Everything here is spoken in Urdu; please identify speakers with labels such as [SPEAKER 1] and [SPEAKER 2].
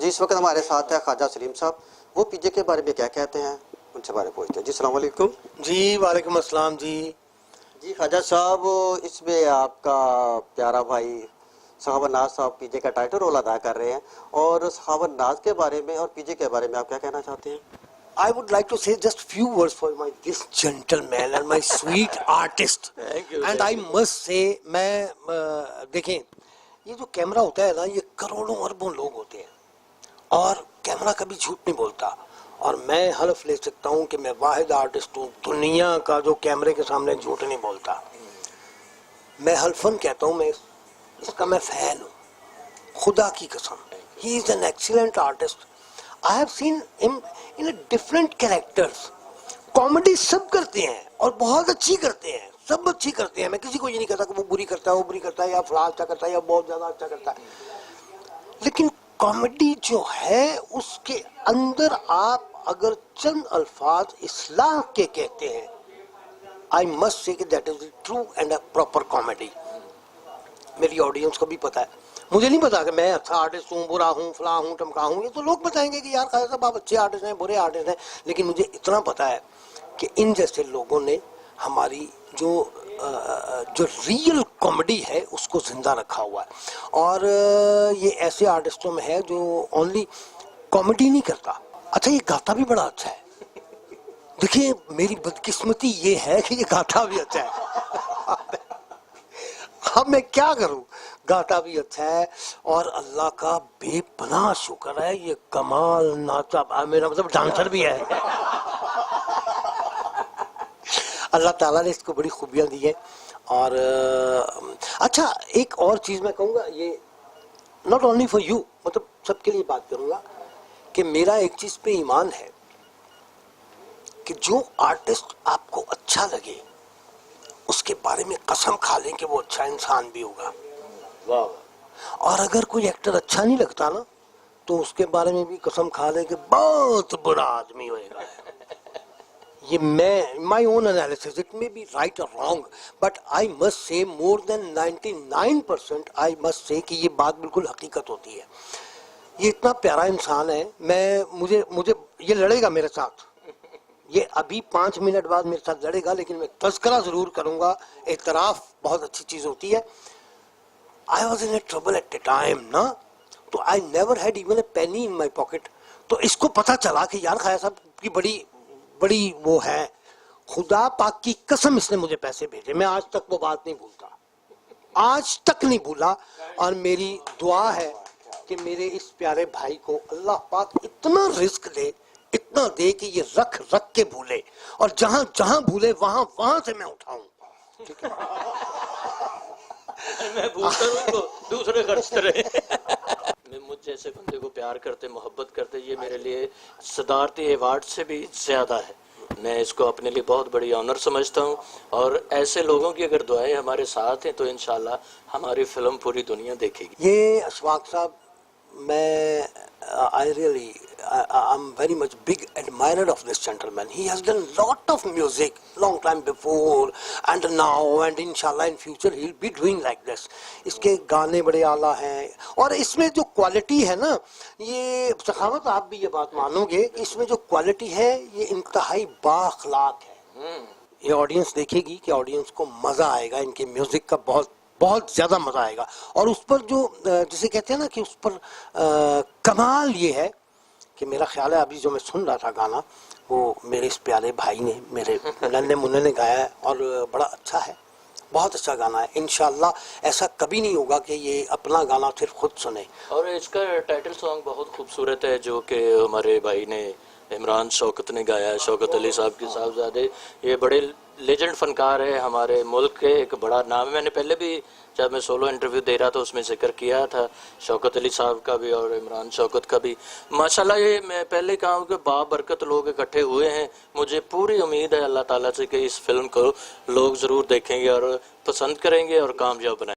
[SPEAKER 1] جی اس وقت ہمارے ساتھ ہے خواجہ سلیم صاحب، وہ پی جے کے بارے میں کیا کہتے ہیں ان سے بارے پوچھتے ہیں۔ جی السلام علیکم۔
[SPEAKER 2] جی وعلیکم السلام جی۔
[SPEAKER 1] جی خواجہ صاحب، اس میں آپ کا پیارا بھائی سخاوت ناز صاحب پی جے کا ٹائٹل رول ادا کر رہے ہیں، اور سخاوت ناز کے بارے میں اور پی جے کے بارے میں آپ کیا کہنا چاہتے ہیں؟
[SPEAKER 2] I would like to say just few words for this gentleman and my sweet artist. And I must say میں دیکھیں یہ جو کیمرہ ہوتا ہے نا، یہ کروڑوں اربوں لوگ ہوتے ہیں اور کیمرہ کبھی جھوٹ نہیں بولتا، اور میں حلف لے سکتا ہوں کہ میں واحد آرٹسٹ ہوں دنیا کا جو کیمرے کے سامنے جھوٹ نہیں بولتا۔ میں حلفاً کہتا ہوں میں اس کا میں فین ہوں، خدا کی قسم۔ He is an excellent artist. I have seen him in a different characters. Comedy سب کرتے ہیں اور بہت اچھی کرتے ہیں، سب اچھی کرتے ہیں۔ میں کسی کو یہ نہیں کہتا کہ وہ بری کرتا ہے، وہ بری کرتا ہے، یا فلاں اچھا کرتا ہے، یا بہت زیادہ اچھا کرتا ہے، لیکن کامیڈی جو ہے اس کے اندر آپ اگر چند الفاظ اصلاح کے کہتے ہیں، I must say that is a true and a proper comedy. میری آڈینس کو بھی پتا ہے، مجھے نہیں پتا کہ میں اچھا آرٹسٹ ہوں، برا ہوں، فلاں ہوں، ٹمکا ہوں، یہ تو لوگ بتائیں گے کہ یار خواجہ صاحب آپ اچھے آرٹسٹ ہیں، برے آرٹسٹ ہیں، لیکن مجھے اتنا پتا ہے کہ ان جیسے لوگوں نے ہماری جو ریئل کامیڈی ہے اس کو زندہ رکھا ہوا ہے، اور یہ ایسے آرٹسٹوں میں ہے جو اونلی کامیڈی نہیں کرتا، اچھا یہ گاتا بھی بڑا اچھا ہے۔ دیکھیے میری بدقسمتی یہ ہے کہ یہ گاتا بھی اچھا ہے، اب میں کیا کروں، گاتا بھی اچھا ہے، اور اللہ کا بے پناہ شکر ہے یہ کمال ناچا، میرا مطلب ڈانسر بھی ہے۔ اللہ تعالیٰ نے اس کو بڑی خوبیاں دی ہیں۔ اور اچھا ایک اور چیز میں کہوں گا، یہ ناٹ اونلی فار یو، مطلب سب کے لیے بات کروں گا کہ میرا ایک چیز پہ ایمان ہے کہ جو آرٹسٹ آپ کو اچھا لگے اس کے بارے میں قسم کھا لیں کہ وہ اچھا انسان بھی ہوگا، اور اگر کوئی ایکٹر اچھا نہیں لگتا نا تو اس کے بارے میں بھی قسم کھا لیں کہ بہت برا آدمی ہوئے گا۔ یہ میں my own analysis, it may be right or wrong, but I must say more than 99% I must say کہ یہ بات بالکل حقیقت ہوتی ہے۔ یہ اتنا پیارا انسان ہے، مجھے یہ لڑے گا میرے ساتھ، یہ ابھی 5 منٹ بعد میرے ساتھ لڑے گا، لیکن میں تذکرہ ضرور کروں گا، اعتراف بہت اچھی چیز ہوتی ہے۔ I was in a trouble at the time نا، تو I never had even a penny in my pocket، تو اس کو پتہ چلا کہ یار خواجہ صاحب کی بڑی وہ ہے، خدا پاک کی قسم اس نے مجھے پیسے بھیجے، میں آج تک وہ بات نہیں بھولتا، آج تک نہیں بھولا، اور میری دعا ہے کہ میرے اس پیارے بھائی کو اللہ پاک اتنا رزق دے، اتنا دے کہ یہ رکھ کے بھولے، اور جہاں جہاں بھولے وہاں سے میں اٹھاؤں۔ ٹھیک ہے،
[SPEAKER 3] میں بھولتا ہوں تو دوسرے خرچ کرے۔ میں مجھ جیسے بندے کو پیار کرتے، محبت کرتے، یہ میرے لیے صدارتی ایوارڈ سے بھی زیادہ ہے۔ میں اس کو اپنے لیے بہت بڑی آنر سمجھتا ہوں، اور ایسے لوگوں کی اگر دعائیں ہمارے ساتھ ہیں تو انشاءاللہ ہماری فلم پوری دنیا دیکھے گی۔
[SPEAKER 2] یہ اشفاق صاحب، میں I'm very much big admirer of this gentleman. He has done lot of music long time before and now, and inshallah in future he'll be doing like this. اس کے گانے بڑے اعلیٰ ہیں، اور اس میں جو کوالٹی ہے نا، یہ سخاوت آپ بھی یہ بات مانو گے کہ اس میں جو کوالٹی ہے یہ انتہائی با اخلاق ہے۔ یہ آڈینس دیکھے گی کہ آڈینس کو مزہ آئے گا، ان کے میوزک کا بہت زیادہ مزہ آئے گا، اور اس پر جو جسے کہتے ہیں نا کہ اس پر کمال یہ ہے کہ میرا خیال ہے ابھی جو میں سن رہا تھا گانا، وہ میرے اس پیارے بھائی نے، میرے ننھے منھے نے گایا ہے، اور بڑا اچھا ہے، بہت اچھا گانا ہے۔ انشاءاللہ ایسا کبھی نہیں ہوگا کہ یہ اپنا گانا صرف خود سنے۔
[SPEAKER 3] اور اس کا ٹائٹل سانگ بہت خوبصورت ہے، جو کہ ہمارے بھائی نے، عمران شوکت نے گایا ہے، شوکت علی صاحب کے صاحبزادے، یہ بڑے لیجنڈ فنکار ہے ہمارے ملک کے، ایک بڑا نام ہے۔ میں نے پہلے بھی جب میں سولو انٹرویو دے رہا تھا اس میں ذکر کیا تھا شوکت علی صاحب کا بھی اور عمران شوکت کا بھی۔ ماشاءاللہ یہ میں پہلے کہا ہوں کہ بابرکت لوگ اکٹھے ہوئے ہیں، مجھے پوری امید ہے اللہ تعالیٰ سے کہ اس فلم کو لوگ ضرور دیکھیں گے اور پسند کریں گے اور کامیاب بنائیں گے۔